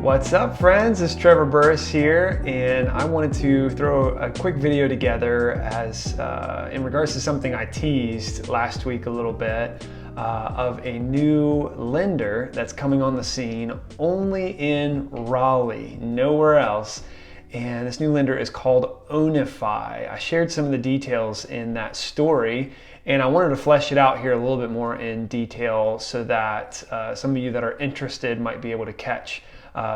What's up, friends? It's Trevor Burris here, and I wanted to throw a quick video together as in regards to something I teased last week a little bit of a new lender that's coming on the scene only in Raleigh, nowhere else. And this new lender is called Ownify. I shared some of the details in that story, and I wanted to flesh it out here a little bit more in detail so that some of you that are interested might be able to catch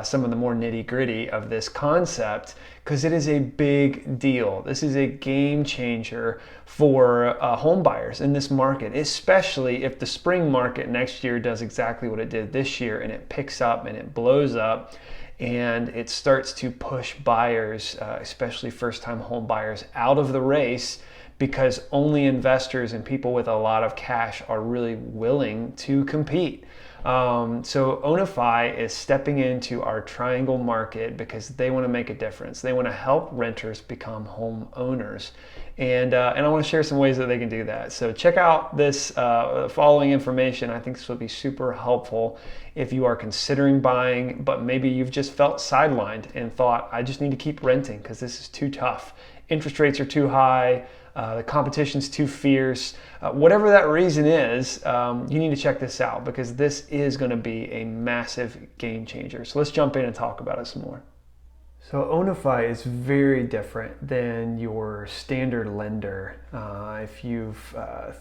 some of the more nitty-gritty of this concept, because it is a big deal. This is a game changer for home buyers in this market, especially if the spring market next year does exactly what it did this year and it picks up and it blows up and it starts to push buyers, especially first-time home buyers, out of the race, because only investors and people with a lot of cash are really willing to compete. So Ownify is stepping into our triangle market because they want to make a difference. They want to help renters become home owners. And I want to share some ways that they can do that. So check out this following information. I think this will be super helpful if you are considering buying, but maybe you've just felt sidelined and thought, I just need to keep renting because this is too tough. Interest rates are too high. The competition's too fierce. Whatever that reason is, you need to check this out because this is going to be a massive game changer. So let's jump in and talk about it some more. So Ownify is very different than your standard lender. If you've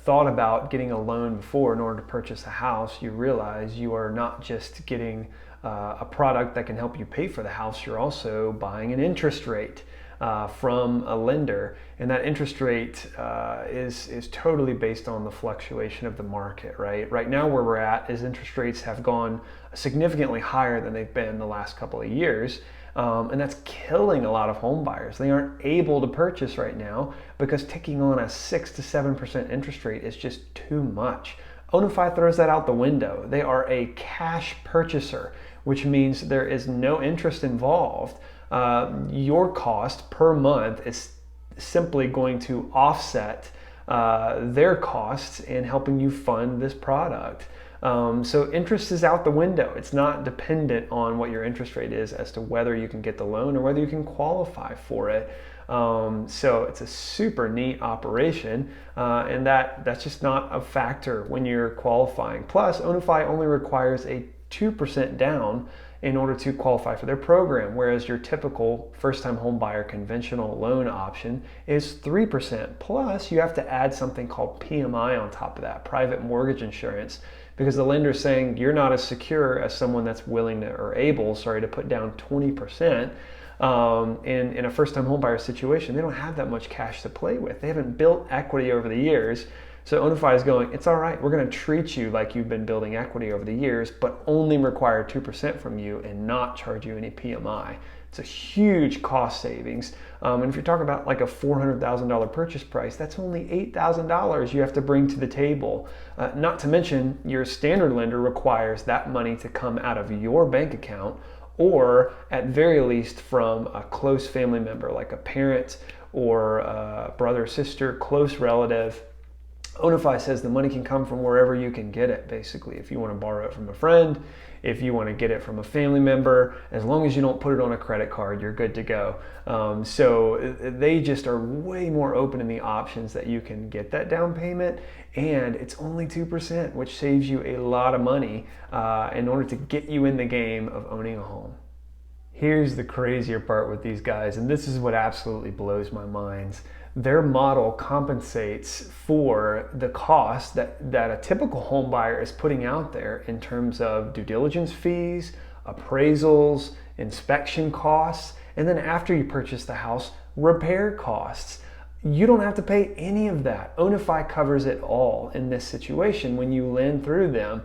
thought about getting a loan before in order to purchase a house, you realize you are not just getting a product that can help you pay for the house, you're also buying an interest rate from a lender, and that interest rate is totally based on the fluctuation of the market, right? Right now where we're at is interest rates have gone significantly higher than they've been the last couple of years, and that's killing a lot of home buyers. They aren't able to purchase right now because taking on a 6 to 7% interest rate is just too much. Ownify throws that out the window. They are a cash purchaser, which means there is no interest involved. Your cost per month is simply going to offset their costs in helping you fund this product. So interest is out the window. It's not dependent on what your interest rate is as to whether you can get the loan or whether you can qualify for it. So it's a super neat operation, and that's just not a factor when you're qualifying. Plus, Ownify only requires a 2% down in order to qualify for their program, whereas your typical first-time home buyer conventional loan option is 3%. Plus, you have to add something called PMI on top of that, private mortgage insurance, because the lender is saying you're not as secure as someone that's willing to, or able, to put down 20%. In a first-time home buyer situation, they don't have that much cash to play with. They haven't built equity over the years. So Ownify is going, it's all right, we're going to treat you like you've been building equity over the years, but only require 2% from you and not charge you any PMI. It's a huge cost savings. And if you're talking about like a $400,000 purchase price, that's only $8,000 you have to bring to the table. Not to mention your standard lender requires that money to come out of your bank account, or at very least from a close family member, like a parent or a brother, sister, close relative. Ownify says the money can come from wherever you can get it, basically. If you want to borrow it from a friend, if you want to get it from a family member, as long as you don't put it on a credit card, you're good to go. So they just are way more open in the options that you can get that down payment, and it's only 2%, which saves you a lot of money in order to get you in the game of owning a home. Here's the crazier part with these guys, and this is what absolutely blows my mind. Their model compensates for the cost that a typical home buyer is putting out there in terms of due diligence fees, appraisals, inspection costs, and then after you purchase the house, repair costs. You don't have to pay any of that. Ownify covers it all in this situation when you lend through them,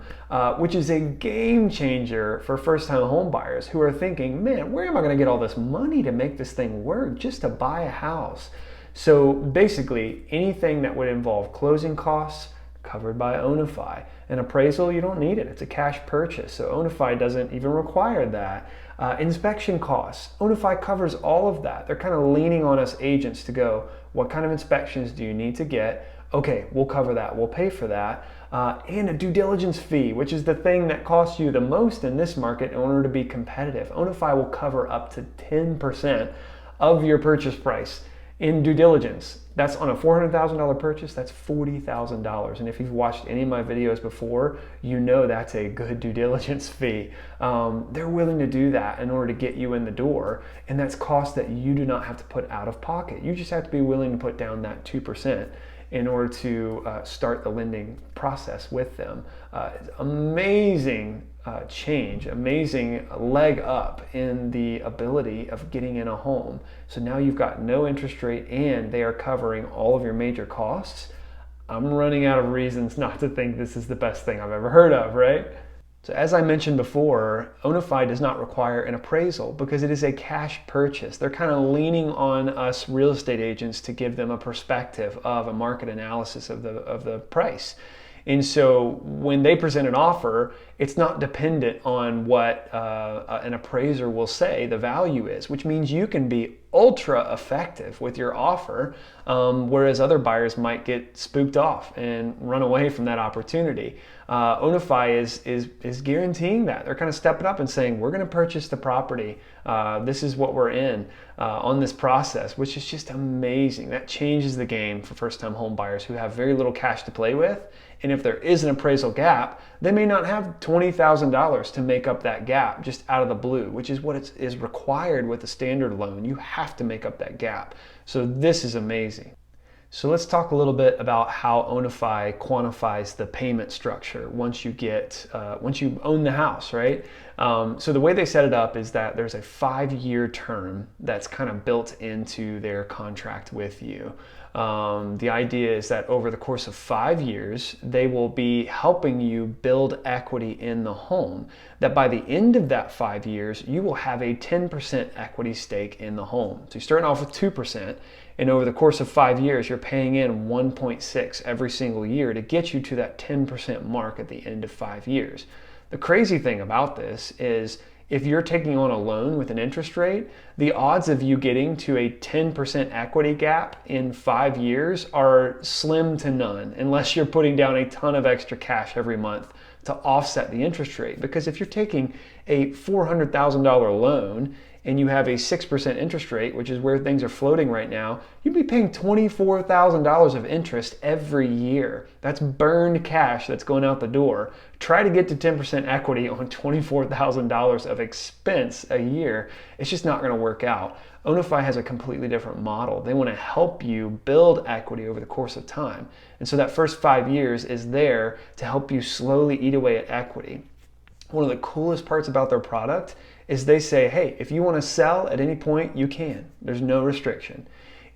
which is a game changer for first-time home buyers who are thinking, man, where am I going to get all this money to make this thing work just to buy a house? So basically, anything that would involve closing costs, covered by Ownify. An appraisal, you don't need it. It's a cash purchase. So Ownify doesn't even require that. Inspection costs, Ownify covers all of that. They're kind of leaning on us agents to go, what kind of inspections do you need to get? Okay, we'll cover that. We'll pay for that. and a due diligence fee, which is the thing that costs you the most in this market in order to be competitive. Ownify will cover up to 10% of your purchase price in due diligence. That's on a $400,000 purchase, that's $40,000. And if you've watched any of my videos before, you know that's a good due diligence fee. They're willing to do that in order to get you in the door, and that's cost that you do not have to put out of pocket. You just have to be willing to put down that 2% in order to start the lending process with them. Amazing change, amazing leg up in the ability of getting in a home. So now you've got no interest rate and they are covering all of your major costs. I'm running out of reasons not to think this is the best thing I've ever heard of, right? So as I mentioned before, Ownify does not require an appraisal because it is a cash purchase. They're kind of leaning on us real estate agents to give them a perspective of a market analysis of the price. And so when they present an offer, it's not dependent on what an appraiser will say the value is, which means you can be ultra effective with your offer, whereas other buyers might get spooked off and run away from that opportunity. Ownify is guaranteeing that. They're kind of stepping up and saying, we're going to purchase the property. This is what we're in on this process, which is just amazing. That changes the game for first-time home buyers who have very little cash to play with. And if there is an appraisal gap, they may not have $20,000 to make up that gap just out of the blue, which is what is required with a standard loan. You have to make up that gap. So this is amazing. So let's talk a little bit about how Ownify quantifies the payment structure once you own the house, right? So the way they set it up is that there's a 5-year term that's kind of built into their contract with you. The idea is that over the course of 5 years, they will be helping you build equity in the home. That by the end of that 5 years, you will have a 10% equity stake in the home. So you're starting off with 2%, and over the course of 5 years, you're paying in 1.6 every single year to get you to that 10% mark at the end of 5 years. The crazy thing about this is if you're taking on a loan with an interest rate, the odds of you getting to a 10% equity gap in 5 years are slim to none, unless you're putting down a ton of extra cash every month to offset the interest rate. Because if you're taking a $400,000 loan and you have a 6% interest rate, which is where things are floating right now, you'd be paying $24,000 of interest every year. That's burned cash that's going out the door. Try to get to 10% equity on $24,000 of expense a year. It's just not gonna work out. Ownify has a completely different model. They wanna help you build equity over the course of time. And so that first 5 years is there to help you slowly eat away at equity. One of the coolest parts about their product is they say, hey, if you want to sell at any point, you can. There's no restriction.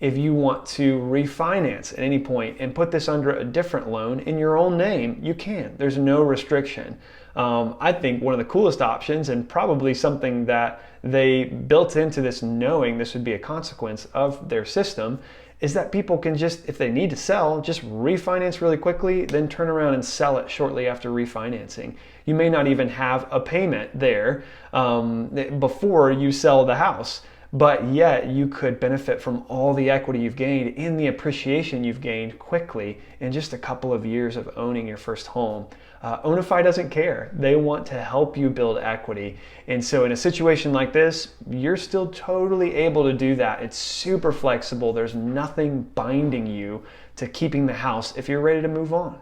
If you want to refinance at any point and put this under a different loan in your own name, you can. There's no restriction. I think one of the coolest options, and probably something that they built into this knowing this would be a consequence of their system, is that people can just, if they need to sell, just refinance really quickly, then turn around and sell it shortly after refinancing. You may not even have a payment there before you sell the house, but yet you could benefit from all the equity you've gained and the appreciation you've gained quickly in just a couple of years of owning your first home. Ownify doesn't care. They want to help you build equity. And so in a situation like this, you're still totally able to do that. It's super flexible. There's nothing binding you to keeping the house if you're ready to move on.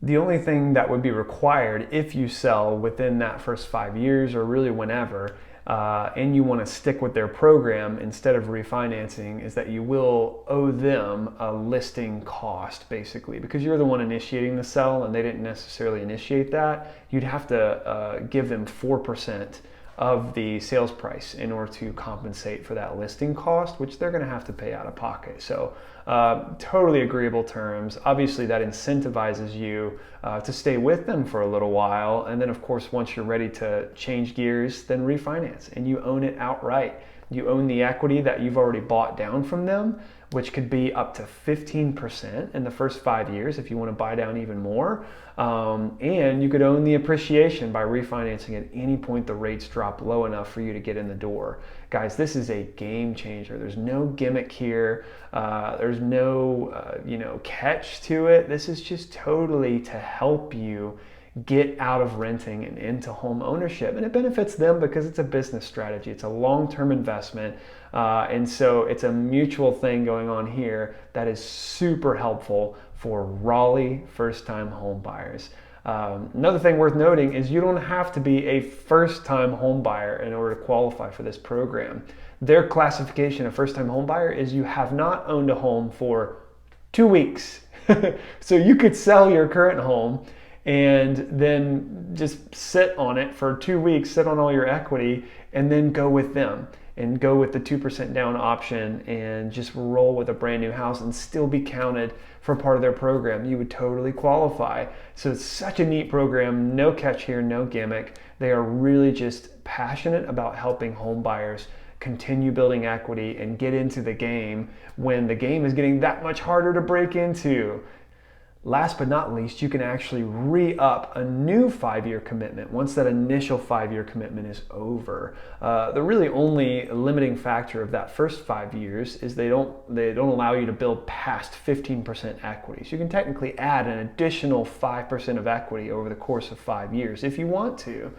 The only thing that would be required if you sell within that first 5 years, or really whenever, and you want to stick with their program instead of refinancing, is that you will owe them a listing cost, basically, because you're the one initiating the sell and they didn't necessarily initiate that. You'd have to give them 4% of the sales price in order to compensate for that listing cost, which they're going to have to pay out of pocket. So totally agreeable terms. Obviously that incentivizes you to stay with them for a little while, and then of course once you're ready to change gears, then refinance and you own it outright. You own the equity that you've already bought down from them, which could be up to 15% in the first 5 years if you want to buy down even more. And you could own the appreciation by refinancing at any point the rates drop low enough for you to get in the door. Guys, this is a game changer. There's no gimmick here. There's no catch to it. This is just totally to help you get out of renting and into home ownership. And it benefits them because it's a business strategy. It's a long-term investment. And so it's a mutual thing going on here that is super helpful for Raleigh first-time home buyers. Another thing worth noting is you don't have to be a first-time home buyer in order to qualify for this program. Their classification of first-time home buyer is you have not owned a home for 2 weeks. So you could sell your current home and then just sit on it for 2 weeks, sit on all your equity, and then go with them and go with the 2% down option and just roll with a brand new house and still be counted for part of their program. You would totally qualify. So it's such a neat program, no catch here, no gimmick. They are really just passionate about helping home buyers continue building equity and get into the game when the game is getting that much harder to break into. Last but not least, you can actually re-up a new 5-year commitment once that initial 5-year commitment is over. The really only limiting factor of that first 5 years is they don't allow you to build past 15% equity. So you can technically add an additional 5% of equity over the course of 5 years if you want to.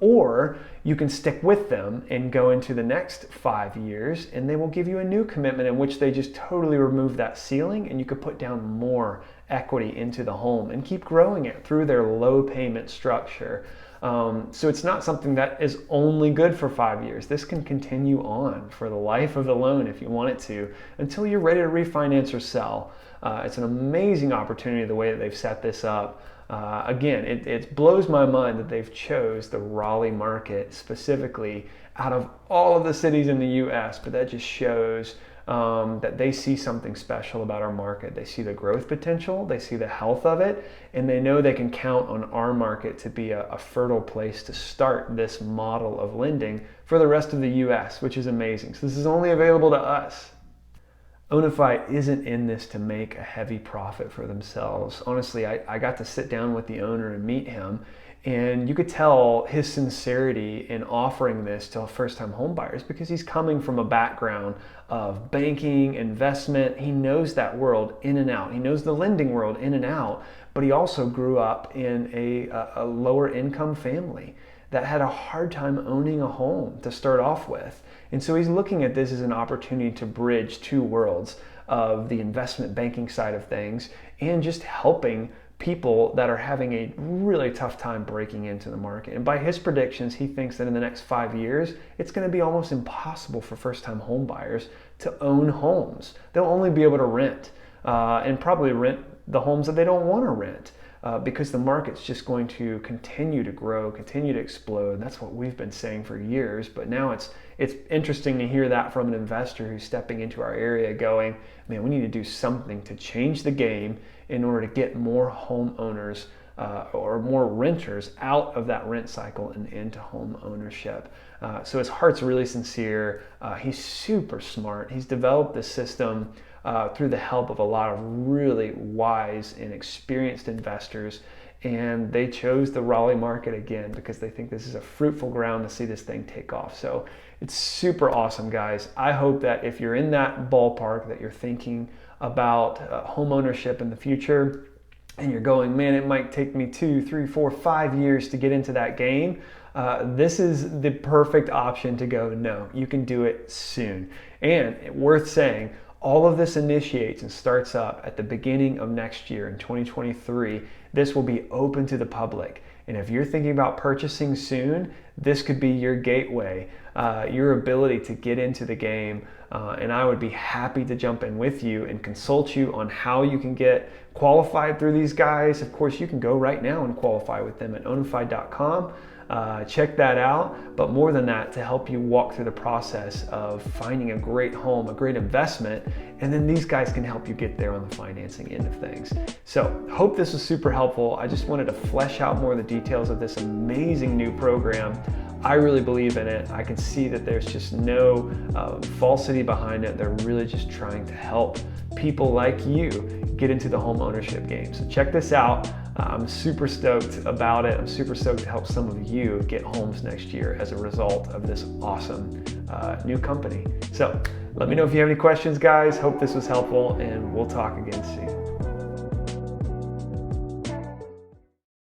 Or you can stick with them and go into the next 5 years and they will give you a new commitment in which they just totally remove that ceiling and you could put down more equity into the home and keep growing it through their low payment structure. So it's not something that is only good for 5 years. This can continue on for the life of the loan if you want it to, until you're ready to refinance or sell. It's an amazing opportunity the way that they've set this up. Again, it blows my mind that they've chose the Raleigh market specifically out of all of the cities in the US, but that just shows that they see something special about our market. They see the growth potential, they see the health of it, and they know they can count on our market to be a fertile place to start this model of lending for the rest of the US, which is amazing. So this is only available to us. Ownify isn't in this to make a heavy profit for themselves. Honestly, I got to sit down with the owner and meet him, and you could tell his sincerity in offering this to first-time home buyers because he's coming from a background of banking, investment. He knows that world in and out. He knows the lending world in and out, but he also grew up in a lower income family that had a hard time owning a home to start off with. And so he's looking at this as an opportunity to bridge two worlds of the investment banking side of things and just helping people that are having a really tough time breaking into the market. And by his predictions, he thinks that in the next 5 years, it's going to be almost impossible for first-time home buyers to own homes. They'll only be able to rent and probably rent the homes that they don't want to rent. Because the market's just going to continue to grow, continue to explode. That's what we've been saying for years, but now it's interesting to hear that from an investor who's stepping into our area going, man, we need to do something to change the game in order to get more homeowners or more renters out of that rent cycle and into home ownership. So his heart's really sincere. He's super smart. He's developed this system through the help of a lot of really wise and experienced investors, and they chose the Raleigh market again because they think this is a fruitful ground to see this thing take off. So it's super awesome, guys. I hope that if you're in that ballpark, that you're thinking about home ownership in the future and you're going, man, it might take me 2, 3, 4, 5 years to get into that game, this is the perfect option to go, no, you can do it soon. And worth saying, all of this initiates and starts up at the beginning of next year in 2023. This will be open to the public. And if you're thinking about purchasing soon, this could be your gateway, your ability to get into the game. And I would be happy to jump in with you and consult you on how you can get qualified through these guys. Of course, you can go right now and qualify with them at ownify.com. Check that out, but more than that, to help you walk through the process of finding a great home, a great investment, and then these guys can help you get there on the financing end of things. So hope this was super helpful. I just wanted to flesh out more of the details of this amazing new program I really believe in it. I can see that there's just no falsity behind it. They're really just trying to help people like you get into the home ownership game. So check this out. I'm super stoked about it. I'm super stoked to help some of you get homes next year as a result of this awesome new company. So let me know if you have any questions, guys. Hope this was helpful, and we'll talk again soon.